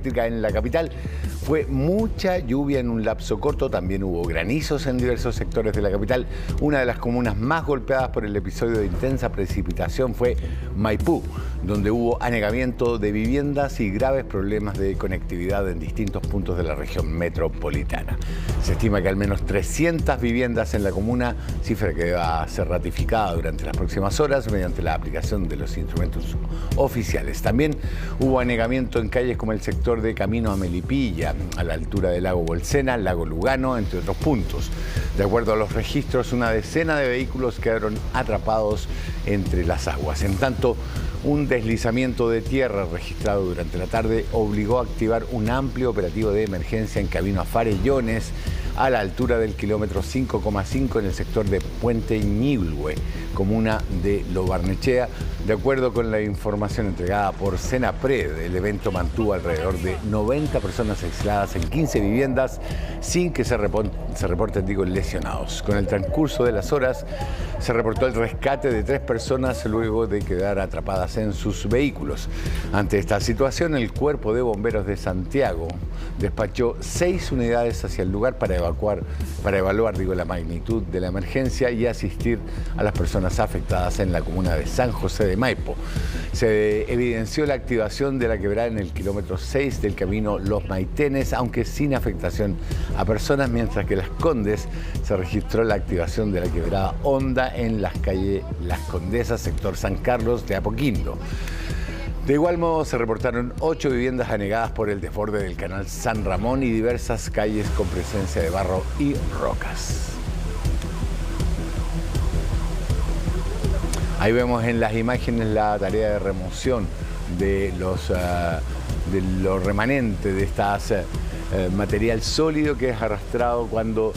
eléctrica en la capital. Fue mucha lluvia en un lapso corto, también hubo granizos en diversos sectores de la capital. Una de las comunas más golpeadas por el episodio de intensa precipitación fue Maipú, donde hubo anegamiento de viviendas y graves problemas de conectividad en distintos puntos de la región metropolitana. Se estima que al menos 300 viviendas en la comuna, cifra que va ser ratificada durante las próximas horas mediante la aplicación de los instrumentos oficiales. También hubo anegamiento en calles como el sector de Camino a Melipilla, a la altura del lago Bolsena, lago Lugano, entre otros puntos. De acuerdo a los registros, una decena de vehículos quedaron atrapados entre las aguas. En tanto, un deslizamiento de tierra registrado durante la tarde obligó a activar un amplio operativo de emergencia en camino a Farellones, a la altura del kilómetro 5,5 en el sector de Puente Ñiblhue, comuna de Lo Barnechea. De acuerdo con la información entregada por Senapred, el evento mantuvo alrededor de 90 personas aisladas en 15 viviendas sin que se reporten lesionados. Con el transcurso de las horas se reportó el rescate de 3 personas luego de quedar atrapadas en sus vehículos. Ante esta situación, el Cuerpo de Bomberos de Santiago despachó 6 unidades hacia el lugar para evaluar la magnitud de la emergencia y asistir a las personas afectadas en la comuna de San José de Maipo. Se evidenció la activación de la quebrada en el kilómetro 6 del camino Los Maitenes, aunque sin afectación a personas, mientras que en Las Condes se registró la activación de la quebrada Honda en las calles Las Condesas, sector San Carlos de Apoquindo. De igual modo, se reportaron 8 viviendas anegadas por el desborde del canal San Ramón y diversas calles con presencia de barro y rocas. Ahí vemos en las imágenes la tarea de remoción de los remanentes de este material sólido que es arrastrado cuando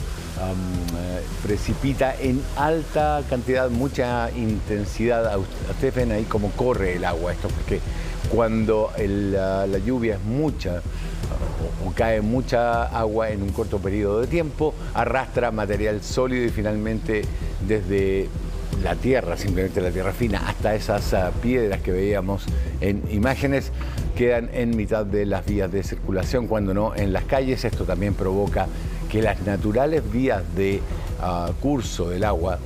precipita en alta cantidad, mucha intensidad. Ustedes ven ahí cómo corre el agua, esto porque cuando la lluvia es mucha o cae mucha agua en un corto periodo de tiempo, arrastra material sólido y finalmente desde la tierra, simplemente la tierra fina, hasta esas piedras que veíamos en imágenes, quedan en mitad de las vías de circulación, cuando no en las calles. Esto también provoca que las naturales vías de curso del agua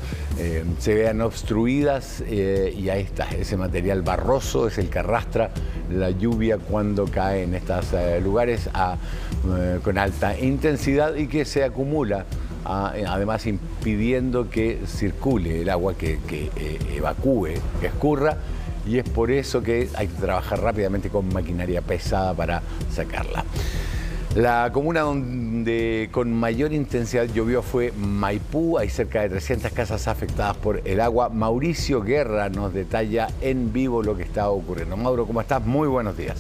se vean obstruidas y ahí está, ese material barroso es el que arrastra la lluvia cuando cae en estos lugares con alta intensidad y que se acumula, además impidiendo que circule el agua, que evacúe, que escurra, y es por eso que hay que trabajar rápidamente con maquinaria pesada para sacarla. La comuna donde con mayor intensidad llovió fue Maipú. Hay cerca de 300 casas afectadas por el agua. Mauricio Guerra nos detalla en vivo lo que está ocurriendo. Mauro, ¿cómo estás? Muy buenos días.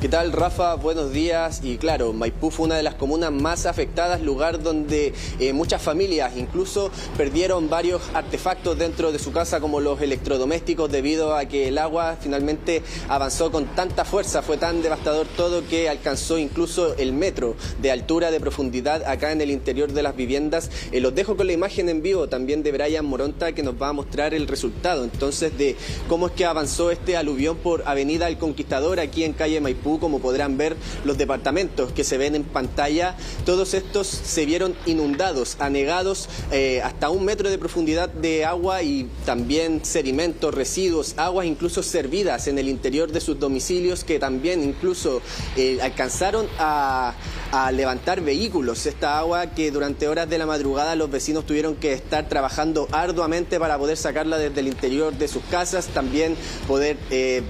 ¿Qué tal, Rafa? Buenos días. Y claro, Maipú fue una de las comunas más afectadas, lugar donde muchas familias incluso perdieron varios artefactos dentro de su casa, como los electrodomésticos, debido a que el agua finalmente avanzó con tanta fuerza. Fue tan devastador todo que alcanzó incluso el metro de altura, de profundidad acá en el interior de las viviendas. Los dejo con la imagen en vivo también de Brian Moronta, que nos va a mostrar el resultado entonces de cómo es que avanzó este aluvión por Avenida El Conquistador, aquí en calle Maipú. Como podrán ver, los departamentos que se ven en pantalla, todos estos se vieron inundados, anegados hasta 1 metro de profundidad de agua, y también sedimentos, residuos, aguas incluso servidas en el interior de sus domicilios, que también incluso alcanzaron a levantar vehículos. Esta agua que durante horas de la madrugada los vecinos tuvieron que estar trabajando arduamente para poder sacarla desde el interior de sus casas, también poder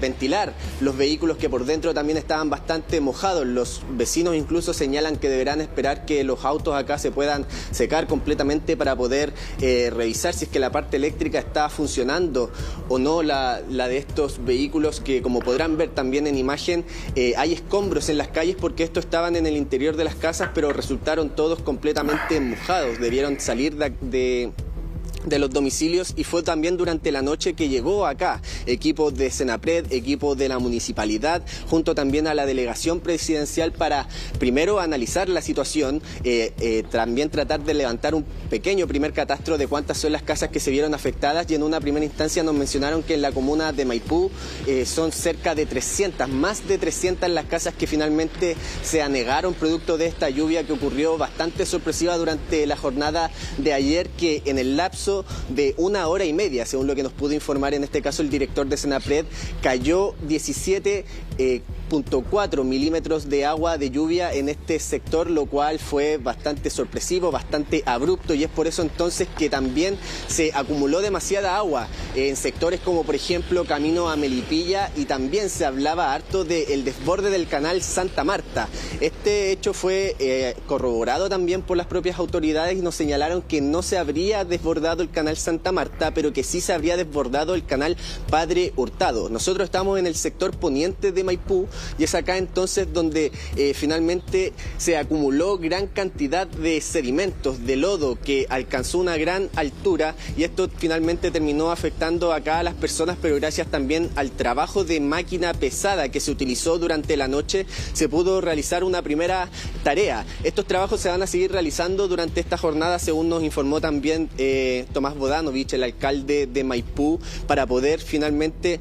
ventilar los vehículos que por dentro también estaban bastante mojados. Los vecinos incluso señalan que deberán esperar que los autos acá se puedan secar completamente para poder revisar si es que la parte eléctrica está funcionando o no, la de estos vehículos, que como podrán ver también en imagen, hay escombros en las calles porque estos estaban en el interior de las casas, pero resultaron todos completamente mojados. Debieron salir de de los domicilios, y fue también durante la noche que llegó acá equipos de Senapred, equipos de la municipalidad, junto también a la delegación presidencial para primero analizar la situación, también tratar de levantar un pequeño primer catastro de cuántas son las casas que se vieron afectadas, y en una primera instancia nos mencionaron que en la comuna de Maipú son cerca de 300, más de 300 las casas que finalmente se anegaron producto de esta lluvia que ocurrió bastante sorpresiva durante la jornada de ayer, que en el lapso de 1 hora y media, según lo que nos pudo informar en este caso el director de Senapred, cayó 17,4 milímetros de agua de lluvia en este sector, lo cual fue bastante sorpresivo, bastante abrupto, y es por eso entonces que también se acumuló demasiada agua en sectores como por ejemplo camino a Melipilla, y también se hablaba harto del desborde del canal Santa Marta. Este hecho fue corroborado también por las propias autoridades, y nos señalaron que no se habría desbordado el canal Santa Marta, pero que sí se habría desbordado el canal Padre Hurtado. Nosotros estamos en el sector poniente de Maipú, y es acá entonces donde finalmente se acumuló gran cantidad de sedimentos, de lodo, que alcanzó una gran altura, y esto finalmente terminó afectando acá a las personas, pero gracias también al trabajo de máquina pesada que se utilizó durante la noche, se pudo realizar una primera tarea. Estos trabajos se van a seguir realizando durante esta jornada, según nos informó también Tomás Bodanovich, el alcalde de Maipú, para poder finalmente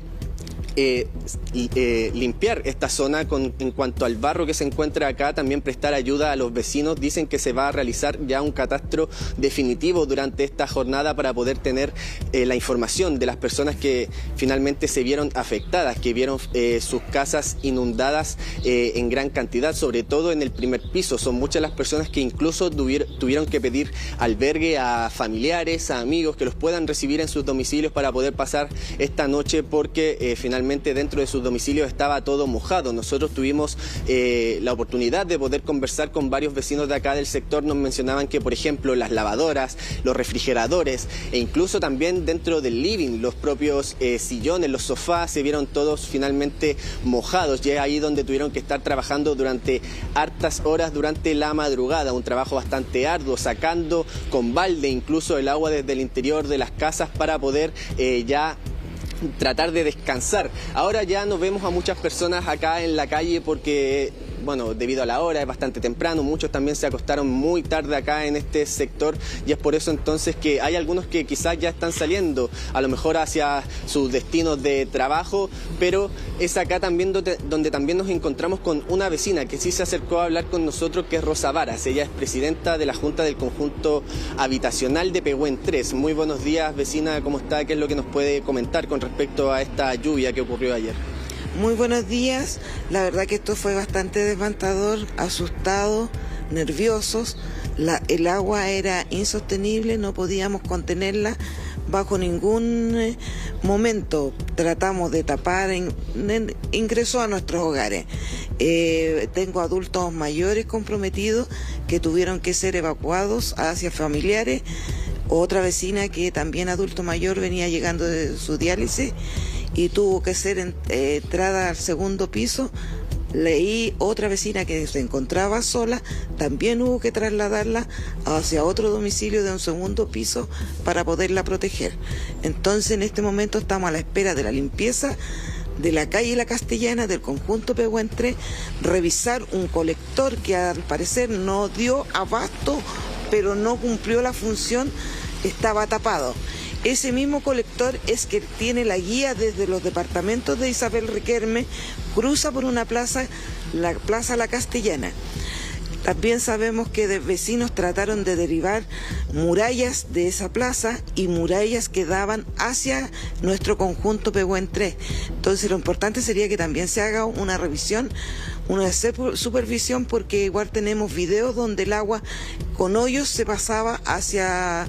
limpiar esta zona en cuanto al barro que se encuentra acá, también prestar ayuda a los vecinos. Dicen que se va a realizar ya un catastro definitivo durante esta jornada para poder tener la información de las personas que finalmente se vieron afectadas, que vieron sus casas inundadas en gran cantidad, sobre todo en el primer piso. Son muchas las personas que incluso tuvieron que pedir albergue a familiares, a amigos que los puedan recibir en sus domicilios para poder pasar esta noche, porque finalmente dentro de sus domicilios estaba todo mojado. Nosotros tuvimos la oportunidad de poder conversar con varios vecinos de acá del sector. Nos mencionaban que, por ejemplo, las lavadoras, los refrigeradores e incluso también dentro del living, los propios sillones, los sofás, se vieron todos finalmente mojados, y es ahí donde tuvieron que estar trabajando durante hartas horas durante la madrugada, un trabajo bastante arduo, sacando con balde incluso el agua desde el interior de las casas para poder ya tratar de descansar. Ahora ya no vemos a muchas personas acá en la calle porque, bueno, debido a la hora es bastante temprano, muchos también se acostaron muy tarde acá en este sector, y es por eso entonces que hay algunos que quizás ya están saliendo a lo mejor hacia sus destinos de trabajo, pero es acá también donde también nos encontramos con una vecina que sí se acercó a hablar con nosotros, que es Rosa Varas. Ella es presidenta de la Junta del Conjunto Habitacional de Pehuen 3. Muy buenos días, vecina, ¿cómo está? ¿Qué es lo que nos puede comentar con respecto a esta lluvia que ocurrió ayer? Muy buenos días. La verdad que esto fue bastante devastador, asustado, nerviosos. El agua era insostenible, no podíamos contenerla bajo ningún momento. Tratamos de tapar, ingresó a nuestros hogares. Tengo adultos mayores comprometidos que tuvieron que ser evacuados hacia familiares. Otra vecina que también adulto mayor venía llegando de su diálisis y tuvo que ser entrada al segundo piso. Leí otra vecina que se encontraba sola, también hubo que trasladarla hacia otro domicilio de un segundo piso para poderla proteger. Entonces en este momento estamos a la espera de la limpieza de la calle La Castellana, del conjunto Pehuen 3, revisar un colector que al parecer no dio abasto, pero no cumplió la función, estaba tapado. Ese mismo colector es que tiene la guía desde los departamentos de Isabel Riquelme, cruza por una plaza, la Plaza La Castellana. También sabemos que vecinos trataron de derivar murallas de esa plaza y murallas que daban hacia nuestro conjunto Pehuen 3. Entonces lo importante sería que también se haga una revisión, una supervisión, porque igual tenemos videos donde el agua con hoyos se pasaba hacia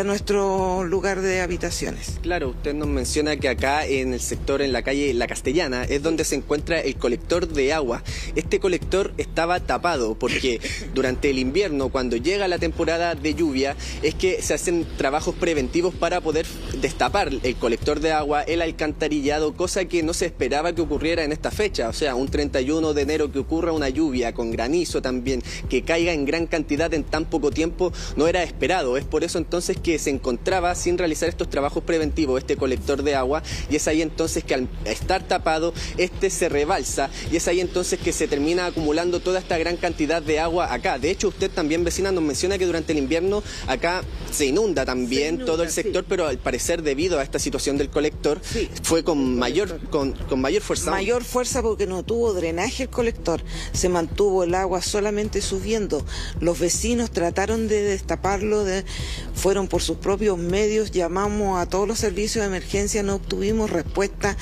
nuestro lugar de habitaciones. Claro, usted nos menciona que acá en el sector, en la calle La Castellana, es donde se encuentra el colector de agua. Este colector estaba tapado porque durante el invierno, cuando llega la temporada de lluvia, es que se hacen trabajos preventivos para poder destapar el colector de agua, el alcantarillado, cosa que no se esperaba que ocurriera en esta fecha. O sea, un 31 de enero que ocurra una lluvia con granizo también, que caiga en gran cantidad en tan poco tiempo, no era esperado. Es por eso entonces entonces que se encontraba sin realizar estos trabajos preventivos, este colector de agua, y es ahí entonces que al estar tapado, este se rebalsa, y es ahí entonces que se termina acumulando toda esta gran cantidad de agua acá. De hecho, usted también, vecina, nos menciona que durante el invierno acá se inunda también todo el sector, sí. Pero al parecer debido a esta situación del colector, sí, fue con mayor fuerza. Mayor fuerza porque no tuvo drenaje el colector, se mantuvo el agua solamente subiendo. Los vecinos trataron de destaparlo, fueron por sus propios medios, llamamos a todos los servicios de emergencia, no obtuvimos respuesta.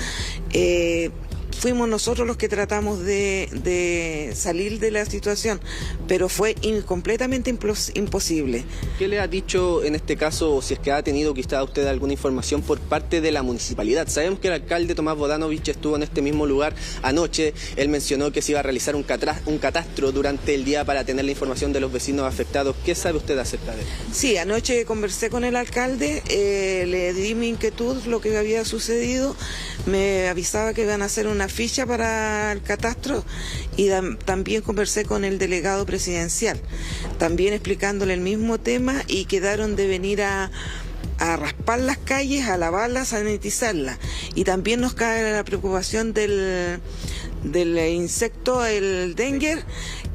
Fuimos nosotros los que tratamos de salir de la situación, pero fue completamente imposible. ¿Qué le ha dicho en este caso, o si es que ha tenido quizá usted alguna información por parte de la municipalidad? Sabemos que el alcalde Tomás Bodanovich estuvo en este mismo lugar anoche. Él mencionó que se iba a realizar un catastro durante el día para tener la información de los vecinos afectados. ¿Qué sabe usted acerca de él? Sí, anoche conversé con el alcalde, le di mi inquietud, lo que había sucedido. Me avisaba que iban a hacer una ficha para el catastro y también conversé con el delegado presidencial, también explicándole el mismo tema, y quedaron de venir a raspar las calles, a lavarlas, a sanitizarlas. Y también nos cae la preocupación del insecto, el dengue,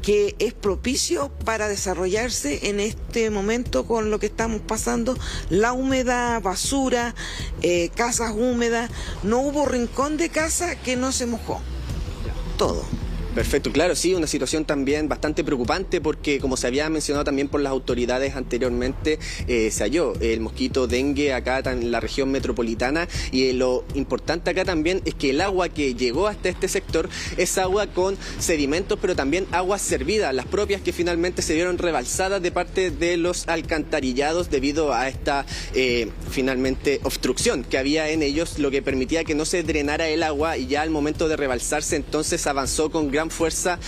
que es propicio para desarrollarse en este momento con lo que estamos pasando, la humedad, basura, casas húmedas. No hubo rincón de casa que no se mojó, todo. Perfecto, claro, sí, una situación también bastante preocupante porque, como se había mencionado también por las autoridades anteriormente, se halló el mosquito dengue acá en la región metropolitana, y lo importante acá también es que el agua que llegó hasta este sector es agua con sedimentos, pero también aguas servidas, las propias que finalmente se vieron rebalsadas de parte de los alcantarillados debido a esta finalmente obstrucción que había en ellos, lo que permitía que no se drenara el agua, y ya al momento de rebalsarse entonces avanzó con gran fuerza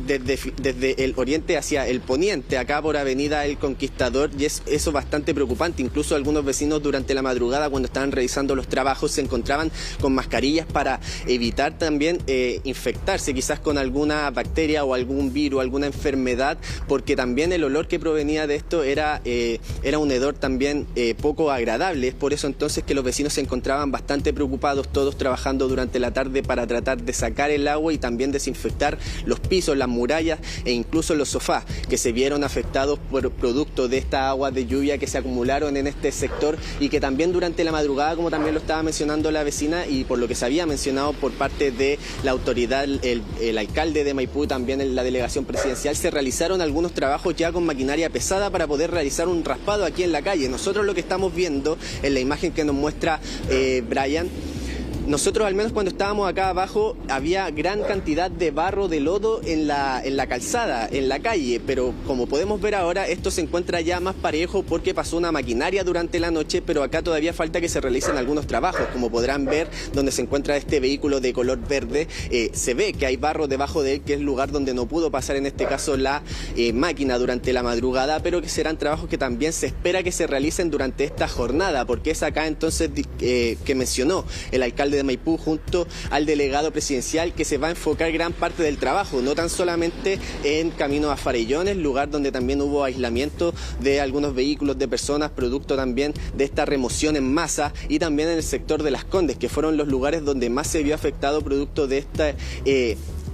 desde el oriente hacia el poniente, acá por Avenida El Conquistador, y es eso bastante preocupante. Incluso algunos vecinos durante la madrugada, cuando estaban realizando los trabajos, se encontraban con mascarillas para evitar también infectarse quizás con alguna bacteria o algún virus, alguna enfermedad, porque también el olor que provenía de esto era un hedor también poco agradable. Es por eso entonces que los vecinos se encontraban bastante preocupados, todos trabajando durante la tarde para tratar de sacar el agua y también desinfectar los pisos, las murallas e incluso los sofás, que se vieron afectados por producto de esta agua de lluvia que se acumularon en este sector, y que también durante la madrugada, como también lo estaba mencionando la vecina y por lo que se había mencionado por parte de la autoridad, el alcalde de Maipú, también en la delegación presidencial, se realizaron algunos trabajos ya con maquinaria pesada para poder realizar un raspado aquí en la calle. Nosotros lo que estamos viendo en la imagen que nos muestra Brian, nosotros al menos cuando estábamos acá abajo había gran cantidad de barro, de lodo en la calzada, en la calle, pero como podemos ver ahora esto se encuentra ya más parejo porque pasó una maquinaria durante la noche, pero acá todavía falta que se realicen algunos trabajos. Como podrán ver, donde se encuentra este vehículo de color verde, se ve que hay barro debajo de él, que es el lugar donde no pudo pasar en este caso la máquina durante la madrugada, pero que serán trabajos que también se espera que se realicen durante esta jornada, porque es acá entonces que mencionó el alcalde de Maipú junto al delegado presidencial que se va a enfocar gran parte del trabajo, no tan solamente en camino a Farellones, lugar donde también hubo aislamiento de algunos vehículos de personas, producto también de esta remoción en masa, y también en el sector de Las Condes, que fueron los lugares donde más se vio afectado producto de esta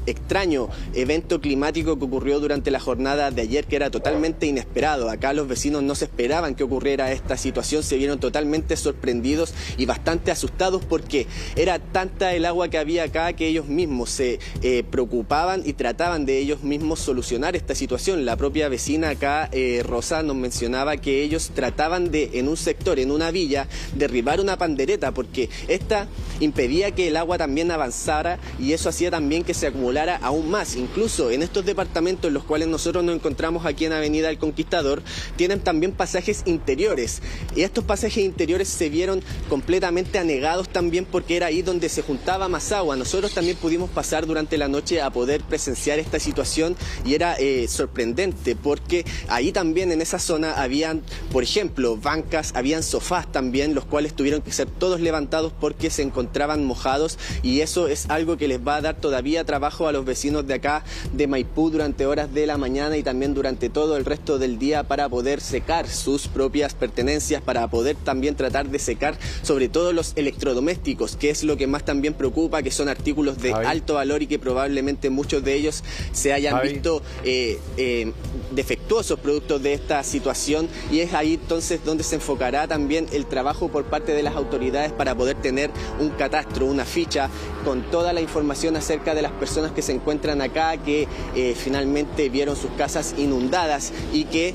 extraño evento climático que ocurrió durante la jornada de ayer, que era totalmente inesperado. Acá los vecinos no se esperaban que ocurriera esta situación, se vieron totalmente sorprendidos y bastante asustados porque era tanta el agua que había acá que ellos mismos se preocupaban y trataban de ellos mismos solucionar esta situación. La propia vecina acá, Rosa, nos mencionaba que ellos trataban de, en un sector, en una villa, derribar una pandereta porque esta impedía que el agua también avanzara y eso hacía también que se acumulara aún más. Incluso en estos departamentos en los cuales nosotros nos encontramos aquí en Avenida El Conquistador, tienen también pasajes interiores, y estos pasajes interiores se vieron completamente anegados también porque era ahí donde se juntaba más agua. Nosotros también pudimos pasar durante la noche a poder presenciar esta situación y era sorprendente porque ahí también en esa zona habían, por ejemplo, bancas, habían sofás también, los cuales tuvieron que ser todos levantados porque se encontraban mojados, y eso es algo que les va a dar todavía trabajo a los vecinos de acá de Maipú durante horas de la mañana y también durante todo el resto del día para poder secar sus propias pertenencias, para poder también tratar de secar sobre todo los electrodomésticos, que es lo que más también preocupa, que son artículos de alto valor y que probablemente muchos de ellos se hayan visto defectuosos productos de esta situación, y es ahí entonces donde se enfocará también el trabajo por parte de las autoridades para poder tener un catastro, una ficha con toda la información acerca de las personas que se encuentran acá, que finalmente vieron sus casas inundadas y que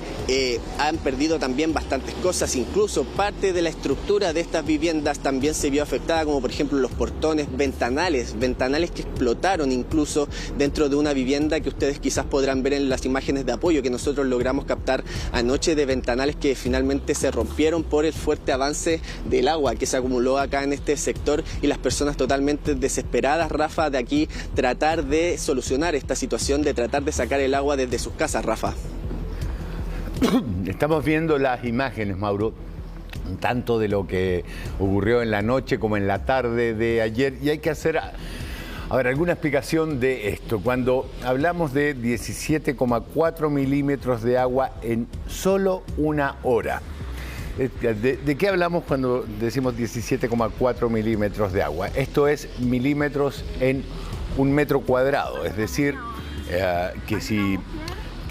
han perdido también bastantes cosas. Incluso parte de la estructura de estas viviendas también se vio afectada, como por ejemplo los portones, ventanales que explotaron incluso dentro de una vivienda que ustedes quizás podrán ver en las imágenes de apoyo que nosotros logramos captar anoche, de ventanales que finalmente se rompieron por el fuerte avance del agua que se acumuló acá en este sector, y las personas totalmente desesperadas, Rafa, de aquí tratar de solucionar esta situación, de tratar de sacar el agua desde sus casas, Rafa. Estamos viendo las imágenes, Mauro, tanto de lo que ocurrió en la noche como en la tarde de ayer, y hay que hacer alguna explicación de esto. Cuando hablamos de 17,4 milímetros de agua en solo una hora, ¿de qué hablamos cuando decimos 17,4 milímetros de agua? Esto es milímetros en un metro cuadrado, es decir, que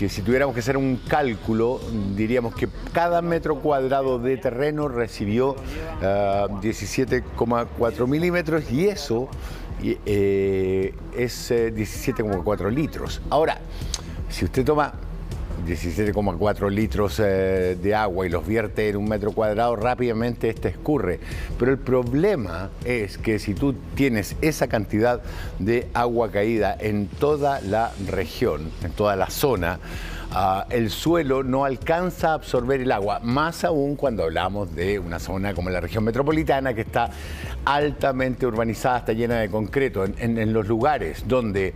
si tuviéramos que hacer un cálculo, diríamos que cada metro cuadrado de terreno recibió 17,4 milímetros, y eso es 17,4 litros. Ahora, si usted toma 17,4 litros de agua y los vierte en un metro cuadrado, rápidamente este escurre. Pero el problema es que si tú tienes esa cantidad de agua caída en toda la región, en toda la zona, el suelo no alcanza a absorber el agua, más aún cuando hablamos de una zona como la región metropolitana, que está altamente urbanizada, está llena de concreto. En los lugares donde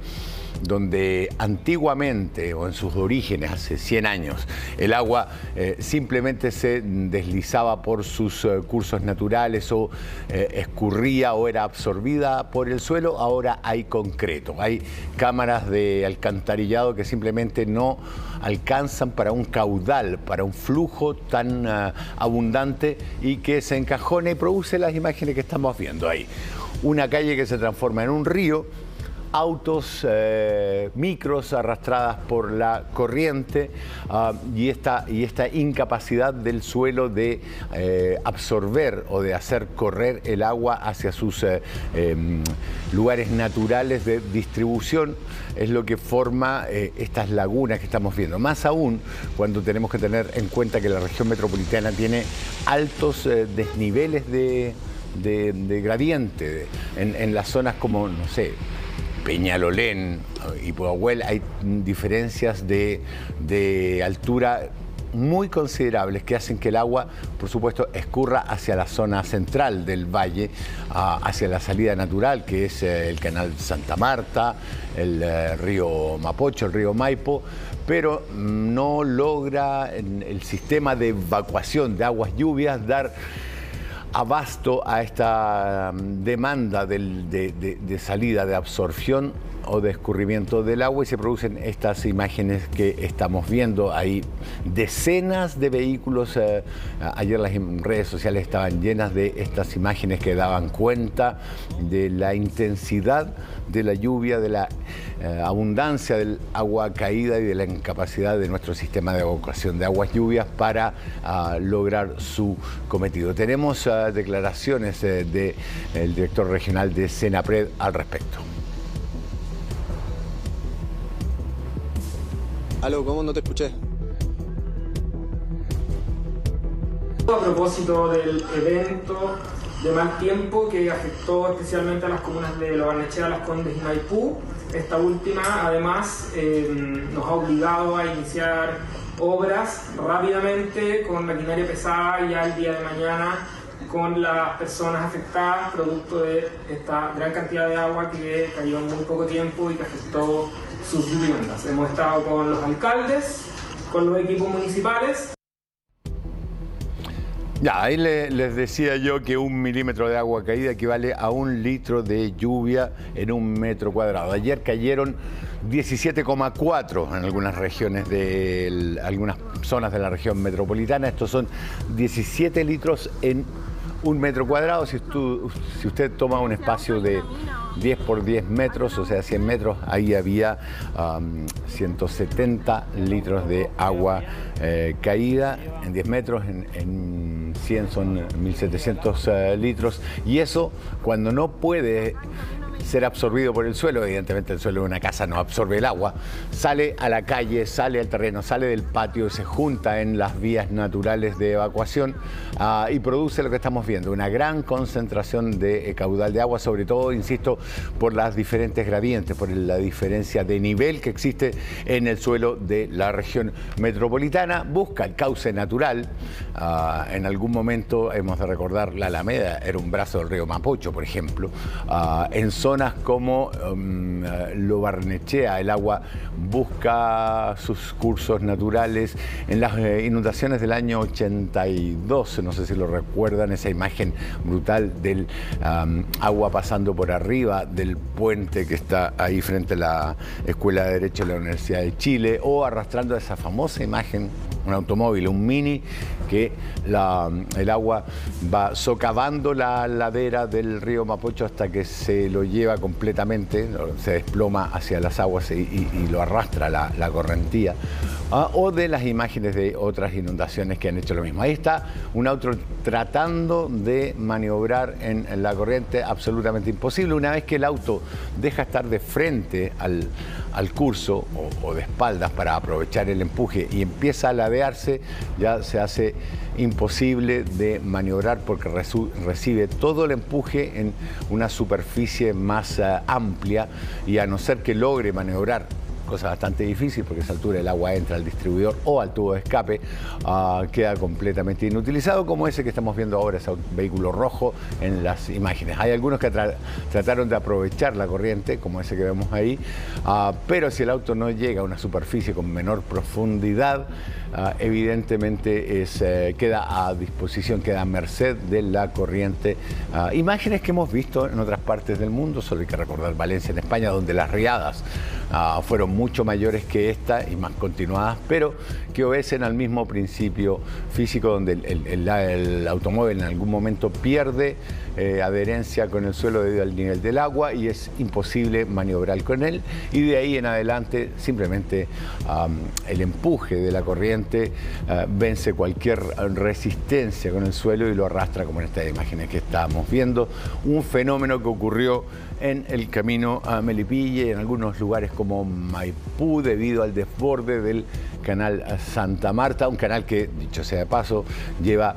antiguamente, o en sus orígenes, hace 100 años, el agua simplemente se deslizaba por sus cursos naturales o escurría o era absorbida por el suelo, ahora hay concreto. Hay cámaras de alcantarillado que simplemente no alcanzan para un caudal, para un flujo tan abundante, y que se encajona y produce las imágenes que estamos viendo ahí. Una calle que se transforma en un río, autos, micros arrastradas por la corriente, y esta incapacidad del suelo de absorber o de hacer correr el agua hacia sus lugares naturales de distribución es lo que forma estas lagunas que estamos viendo. Más aún cuando tenemos que tener en cuenta que la región metropolitana tiene altos desniveles de gradiente. En las zonas como, no sé, Peñalolén y Pudahuel hay diferencias de altura muy considerables que hacen que el agua, por supuesto, escurra hacia la zona central del valle, hacia la salida natural, que es el canal Santa Marta, el río Mapocho, el río Maipo, pero no logra el sistema de evacuación de aguas lluvias dar abasto a esta demanda de salida, de absorción o de escurrimiento del agua, y se producen estas imágenes que estamos viendo. Hay decenas de vehículos, ayer las redes sociales estaban llenas de estas imágenes que daban cuenta de la intensidad de la lluvia, de la abundancia del agua caída y de la incapacidad de nuestro sistema de evacuación de aguas lluvias para lograr su cometido. Tenemos declaraciones del director regional de Senapred al respecto. Aló, ¿cómo no te escuché? A propósito del evento de mal tiempo que afectó especialmente a las comunas de Lo Barnechea, Las Condes y Maipú, esta última además nos ha obligado a iniciar obras rápidamente con maquinaria pesada ya el día de mañana con las personas afectadas producto de esta gran cantidad de agua que cayó en muy poco tiempo y que afectó sus viviendas. Hemos estado con los alcaldes, con los equipos municipales. Ya, ahí les decía yo que 1 milímetro de agua caída equivale a 1 litro de lluvia en 1 metro cuadrado. Ayer cayeron 17,4 en algunas regiones algunas zonas de la región metropolitana. Estos son 17 litros en 1 metro cuadrado. Si usted toma un espacio de 10 por 10 metros, o sea, 100 metros, ahí había 170 litros de agua caída. En 10 metros, en 100 son 1.700 litros. Y eso, cuando no puede ser absorbido por el suelo, evidentemente el suelo de una casa no absorbe el agua, sale a la calle, sale al terreno, sale del patio, se junta en las vías naturales de evacuación y produce lo que estamos viendo, una gran concentración de caudal de agua, sobre todo, insisto, por las diferentes gradientes, por la diferencia de nivel que existe en el suelo de la región metropolitana. Busca el cauce natural. En algún momento, hemos de recordar, la Alameda era un brazo del río Mapocho, por ejemplo. En zonas como Lo Barnechea, el agua busca sus cursos naturales. En las inundaciones del año 82, no sé si lo recuerdan, esa imagen brutal del agua pasando por arriba del puente que está ahí frente a la Escuela de Derecho de la Universidad de Chile, o arrastrando esa famosa imagen, un automóvil, un Mini, que el agua va socavando la ladera del río Mapocho hasta que se lo lleva completamente, se desploma hacia las aguas y lo arrastra la correntía. O de las imágenes de otras inundaciones que han hecho lo mismo. Ahí está un auto tratando de maniobrar en la corriente, absolutamente imposible. Una vez que el auto deja estar de frente al curso o de espaldas para aprovechar el empuje y empieza a ladearse, ya se hace imposible de maniobrar porque recibe todo el empuje en una superficie más amplia, y a no ser que logre maniobrar, cosa bastante difícil porque a esa altura el agua entra al distribuidor o al tubo de escape, queda completamente inutilizado, como ese que estamos viendo ahora, ese vehículo rojo en las imágenes. Hay algunos que trataron de aprovechar la corriente, como ese que vemos ahí, pero si el auto no llega a una superficie con menor profundidad, evidentemente queda a disposición, queda a merced de la corriente. Imágenes que hemos visto en otras partes del mundo, solo hay que recordar Valencia, en España, donde las riadas fueron mucho mayores que esta y más continuadas, pero que obedecen al mismo principio físico, donde el automóvil en algún momento pierde adherencia con el suelo debido al nivel del agua y es imposible maniobrar con él, y de ahí en adelante simplemente el empuje de la corriente vence cualquier resistencia con el suelo y lo arrastra, como en estas imágenes que estamos viendo. Un fenómeno que ocurrió en el camino a Melipilla y en algunos lugares como Maipú, debido al desborde del canal Santa Marta, un canal que, dicho sea de paso, lleva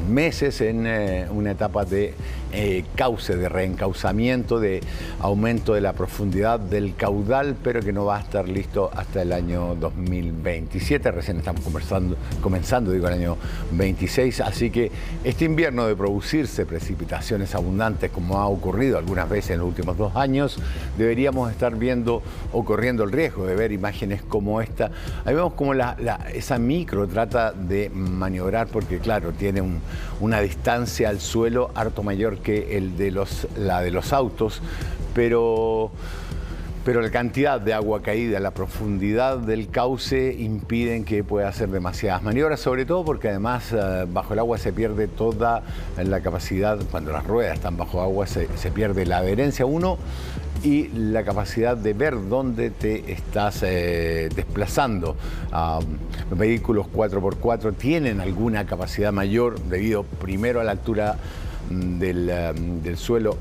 meses en una etapa de cauce, de reencauzamiento, de aumento de la profundidad del caudal, pero que no va a estar listo hasta el año 2027. Recién estamos comenzando el año 26, así que este invierno, de producirse precipitaciones abundantes como ha ocurrido algunas veces en los últimos 2 años, deberíamos estar viendo o corriendo el riesgo de ver imágenes como esta. Ahí vemos como esa micro trata de maniobrar porque, claro, tiene una distancia al suelo harto mayor que la de los autos, pero la cantidad de agua caída, la profundidad del cauce impiden que pueda hacer demasiadas maniobras, sobre todo porque además bajo el agua se pierde toda la capacidad, cuando las ruedas están bajo agua se pierde la adherencia y la capacidad de ver dónde te estás desplazando. Los vehículos 4x4 tienen alguna capacidad mayor debido primero a la altura del suelo,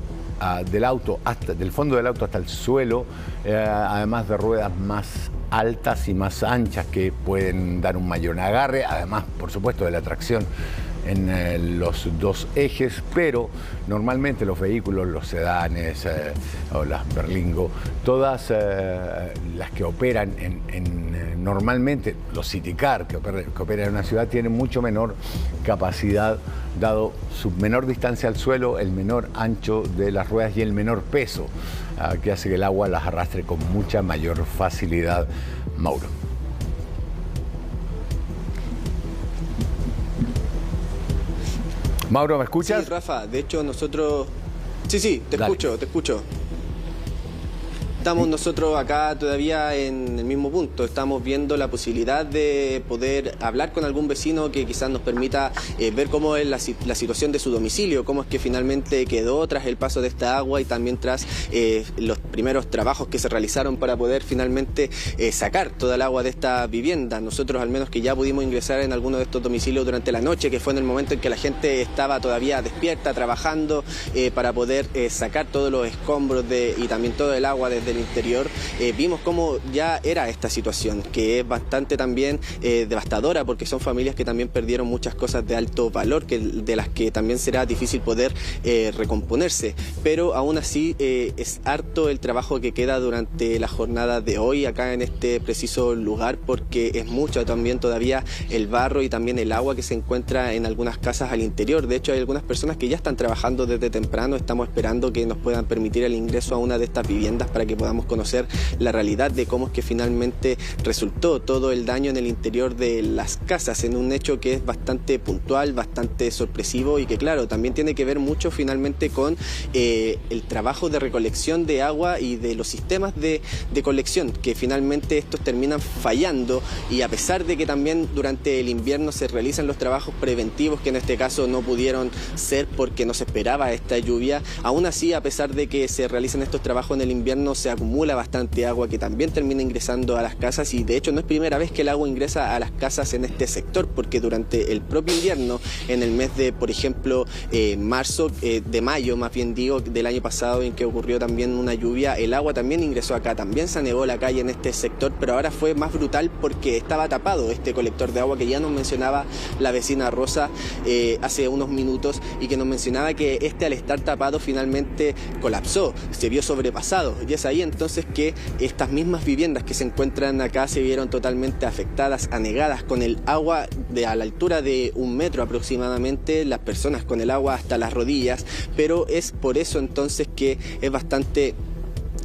del auto, del fondo del auto hasta el suelo, además de ruedas más altas y más anchas que pueden dar un mayor agarre, además, por supuesto, de la tracción en los 2 ejes, pero normalmente los vehículos, los sedanes o las Berlingo, todas las que operan normalmente, los City Car que operan en una ciudad, tienen mucho menor capacidad, dado su menor distancia al suelo, el menor ancho de las ruedas y el menor peso, que hace que el agua las arrastre con mucha mayor facilidad. Mauro. Mauro, ¿me escuchas? Sí, Rafa, de hecho nosotros... Sí, te escucho. Estamos nosotros acá todavía en el mismo punto, estamos viendo la posibilidad de poder hablar con algún vecino que quizás nos permita ver cómo es la situación de su domicilio, cómo es que finalmente quedó tras el paso de esta agua y también tras los primeros trabajos que se realizaron para poder finalmente sacar toda el agua de esta vivienda. Nosotros al menos que ya pudimos ingresar en alguno de estos domicilios durante la noche, que fue en el momento en que la gente estaba todavía despierta, trabajando para poder sacar todos los escombros y también todo el agua desde el interior, vimos cómo ya era esta situación, que es bastante también devastadora, porque son familias que también perdieron muchas cosas de alto valor, de las que también será difícil poder recomponerse, pero aún así es harto el trabajo que queda durante la jornada de hoy acá en este preciso lugar, porque es mucho también todavía el barro y también el agua que se encuentra en algunas casas al interior. De hecho, hay algunas personas que ya están trabajando desde temprano, estamos esperando que nos puedan permitir el ingreso a una de estas viviendas para que podamos conocer la realidad de cómo es que finalmente resultó todo el daño en el interior de las casas, en un hecho que es bastante puntual, bastante sorpresivo y que claro, también tiene que ver mucho finalmente con el trabajo de recolección de agua y de los sistemas de colección, que finalmente estos terminan fallando, y a pesar de que también durante el invierno se realizan los trabajos preventivos, que en este caso no pudieron ser porque no se esperaba esta lluvia, aún así, a pesar de que se realicen estos trabajos en el invierno, se acumula bastante agua que también termina ingresando a las casas, y de hecho no es primera vez que el agua ingresa a las casas en este sector, porque durante el propio invierno, en el mes de, por ejemplo, mayo más bien digo, del año pasado, en que ocurrió también una lluvia, el agua también ingresó acá, también se anegó la calle en este sector, pero ahora fue más brutal porque estaba tapado este colector de agua que ya nos mencionaba la vecina Rosa hace unos minutos, y que nos mencionaba que al estar tapado finalmente colapsó, se vio sobrepasado, y es ahí entonces que estas mismas viviendas que se encuentran acá se vieron totalmente afectadas, anegadas, con el agua a la altura de 1 metro aproximadamente, las personas con el agua hasta las rodillas, pero es por eso entonces que es bastante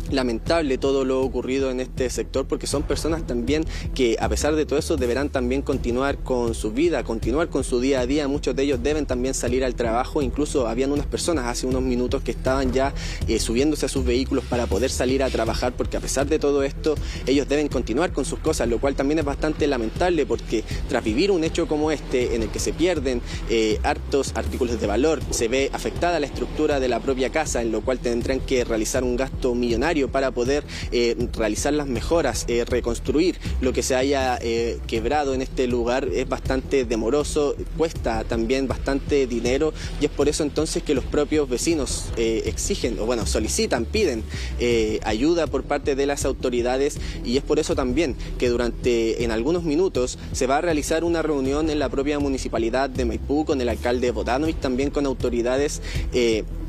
lamentable todo lo ocurrido en este sector, porque son personas también que a pesar de todo eso deberán también continuar con su vida, continuar con su día a día. Muchos de ellos deben también salir al trabajo, incluso habían unas personas hace unos minutos que estaban ya subiéndose a sus vehículos para poder salir a trabajar, porque a pesar de todo esto ellos deben continuar con sus cosas, lo cual también es bastante lamentable, porque tras vivir un hecho como este en el que se pierden hartos artículos de valor, se ve afectada la estructura de la propia casa, en lo cual tendrán que realizar un gasto millonario para poder realizar las mejoras, reconstruir lo que se haya quebrado en este lugar. Es bastante demoroso, cuesta también bastante dinero, y es por eso entonces que los propios vecinos exigen, o bueno, solicitan, piden ayuda por parte de las autoridades, y es por eso también que en algunos minutos se va a realizar una reunión en la propia municipalidad de Maipú con el alcalde Bodanovich, también con autoridades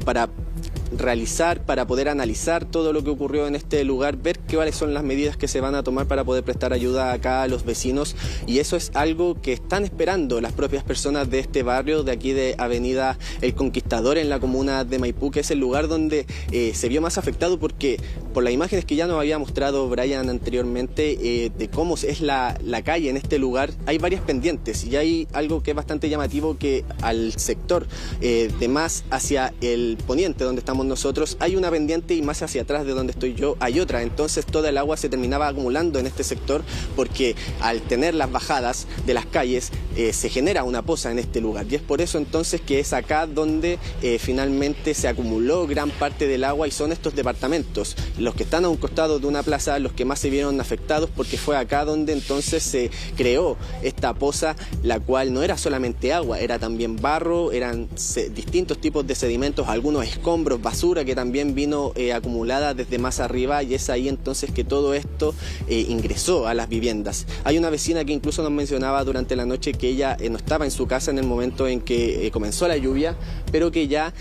para poder analizar todo lo que ocurrió en este lugar, ver cuáles son las medidas que se van a tomar para poder prestar ayuda acá a los vecinos, y eso es algo que están esperando las propias personas de este barrio, de aquí de Avenida El Conquistador, en la comuna de Maipú, que es el lugar donde se vio más afectado, porque por las imágenes que ya nos había mostrado Brian anteriormente, de cómo es la calle en este lugar, hay varias pendientes, y hay algo que es bastante llamativo, que al sector de más hacia el poniente, donde estamos nosotros, hay una pendiente, y más hacia atrás de donde estoy yo hay otra. Entonces toda el agua se terminaba acumulando en este sector, porque al tener las bajadas de las calles se genera una poza en este lugar, y es por eso entonces que es acá donde finalmente se acumuló gran parte del agua, y son estos departamentos los que están a un costado de una plaza los que más se vieron afectados, porque fue acá donde entonces se creó esta poza, la cual no era solamente agua, era también barro, eran distintos tipos de sedimentos, algunos escombros, basura que también vino acumulada desde más arriba, y es ahí entonces que todo esto ingresó a las viviendas. Hay una vecina que incluso nos mencionaba durante la noche que ella no estaba en su casa en el momento en que comenzó la lluvia, pero que ya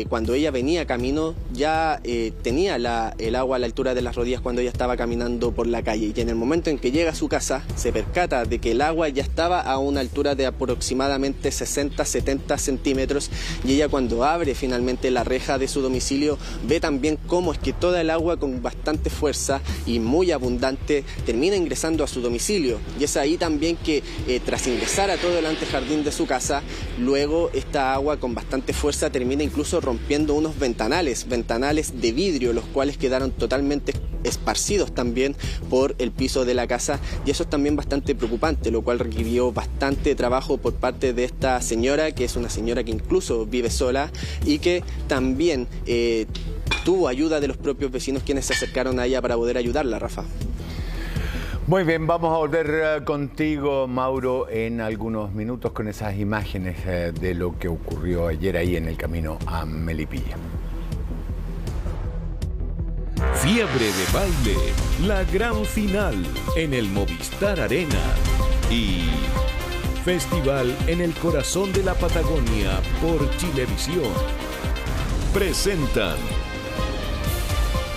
cuando ella venía camino ya tenía el agua a la altura de las rodillas cuando ella estaba caminando por la calle, y en el momento en que llega a su casa se percata de que el agua ya estaba a una altura de aproximadamente 60-70 centímetros, y ella cuando abre finalmente la reja de su domicilio ve también cómo es que toda el agua con bastante fuerza y muy abundante termina ingresando a su domicilio. Y es ahí también que tras ingresar a todo el antejardín de su casa, luego esta agua con bastante fuerza termina incluso rompiendo unos ventanales de vidrio, los cuales quedaron totalmente esparcidos también por el piso de la casa, y eso es también bastante preocupante, lo cual requirió bastante trabajo por parte de esta señora, que es una señora que incluso vive sola y que también tuvo ayuda de los propios vecinos, quienes se acercaron a ella para poder ayudarla, Rafa. Muy bien, vamos a volver contigo, Mauro, en algunos minutos con esas imágenes de lo que ocurrió ayer ahí en el camino a Melipilla. Fiebre de baile, la gran final en el Movistar Arena y Festival en el corazón de la Patagonia por Chilevisión. Presentan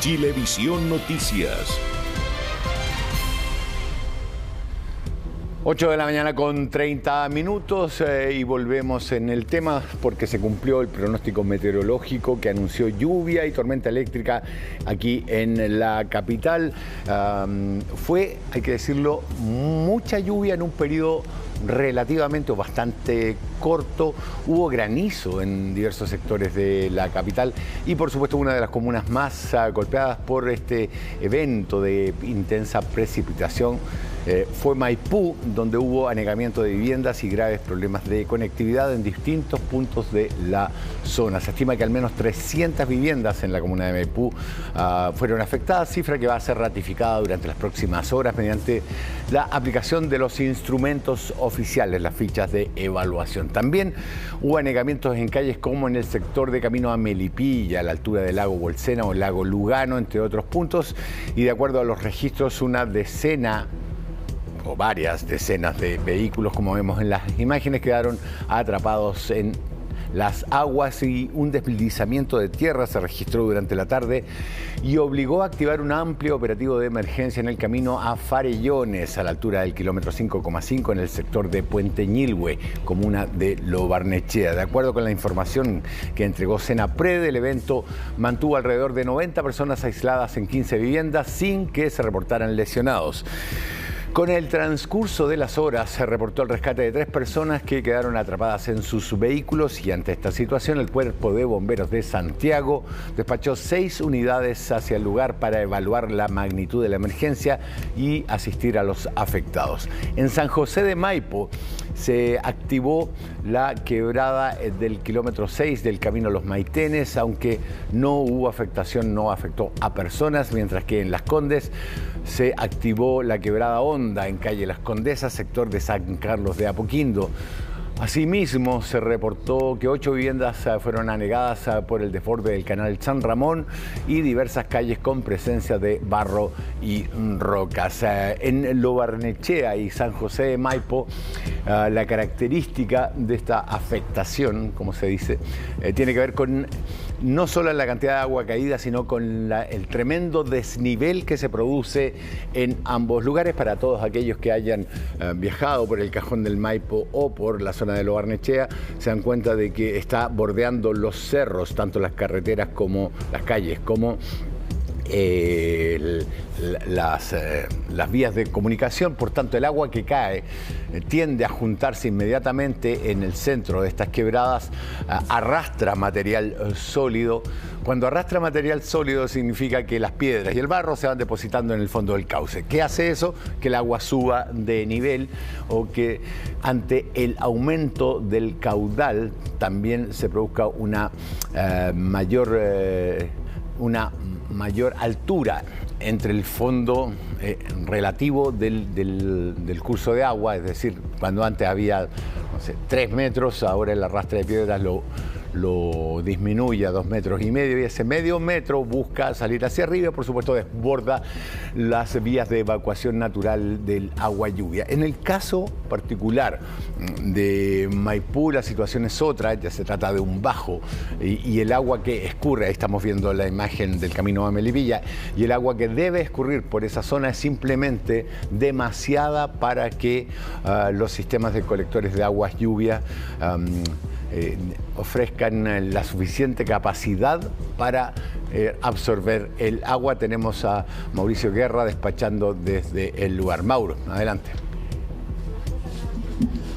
Chilevisión Noticias. 8 de la mañana con 30 minutos y volvemos en el tema porque se cumplió el pronóstico meteorológico que anunció lluvia y tormenta eléctrica aquí en la capital. Fue, hay que decirlo, mucha lluvia en un periodo relativamente o bastante corto. Hubo granizo en diversos sectores de la capital y por supuesto una de las comunas más golpeadas por este evento de intensa precipitación fue Maipú, donde hubo anegamiento de viviendas y graves problemas de conectividad en distintos puntos de la zona. Se estima que al menos 300 viviendas en la comuna de Maipú fueron afectadas, cifra que va a ser ratificada durante las próximas horas mediante la aplicación de los instrumentos oficiales, las fichas de evaluación. También hubo anegamientos en calles como en el sector de camino a Melipilla, a la altura del lago Bolsena o el lago Lugano, entre otros puntos, y de acuerdo a los registros, una decena o varias decenas de vehículos, como vemos en las imágenes, quedaron atrapados en las aguas y un deslizamiento de tierra se registró durante la tarde y obligó a activar un amplio operativo de emergencia en el camino a Farellones, a la altura del kilómetro 5,5 en el sector de Puente Ñilhue, comuna de Lo Barnechea. De acuerdo con la información que entregó Senapred, el evento mantuvo alrededor de 90 personas aisladas en 15 viviendas sin que se reportaran lesionados. Con el transcurso de las horas se reportó el rescate de 3 personas que quedaron atrapadas en sus vehículos y ante esta situación el Cuerpo de Bomberos de Santiago despachó 6 unidades hacia el lugar para evaluar la magnitud de la emergencia y asistir a los afectados. En San José de Maipo se activó la quebrada del kilómetro 6 del camino Los Maitenes, aunque no hubo afectación, no afectó a personas, mientras que en Las Condes se activó la quebrada Honda en calle Las Condesas, sector de San Carlos de Apoquindo. Asimismo, se reportó que 8 viviendas fueron anegadas por el desborde del canal San Ramón y diversas calles con presencia de barro y rocas. En Lo Barnechea y San José de Maipo, la característica de esta afectación, como se dice, tiene que ver con no solo la cantidad de agua caída, sino con el tremendo desnivel que se produce en ambos lugares. Para todos aquellos que hayan viajado por el Cajón del Maipo o por la zona de Lo Barnechea, se dan cuenta de que está bordeando los cerros, tanto las carreteras como las calles, como las vías de comunicación. Por tanto, el agua que cae tiende a juntarse inmediatamente en el centro de estas quebradas, arrastra material sólido. Cuando arrastra material sólido significa que las piedras y el barro se van depositando en el fondo del cauce. ¿Qué hace eso? Que el agua suba de nivel o que ante el aumento del caudal también se produzca una mayor altura entre el fondo relativo del curso de agua, es decir, cuando antes había 3 metros, ahora el arrastre de piedras lo disminuye a 2,5 metros y ese medio metro busca salir hacia arriba, por supuesto desborda las vías de evacuación natural del agua lluvia. En el caso particular de Maipú la situación es otra, ya se trata de un bajo y el agua que escurre, ahí estamos viendo la imagen del camino a Melipilla, y el agua que debe escurrir por esa zona es simplemente demasiada para que los sistemas de colectores de aguas lluvia ofrezcan la suficiente capacidad para absorber el agua. Tenemos a Mauricio Guerra despachando desde el lugar. Mauro, adelante.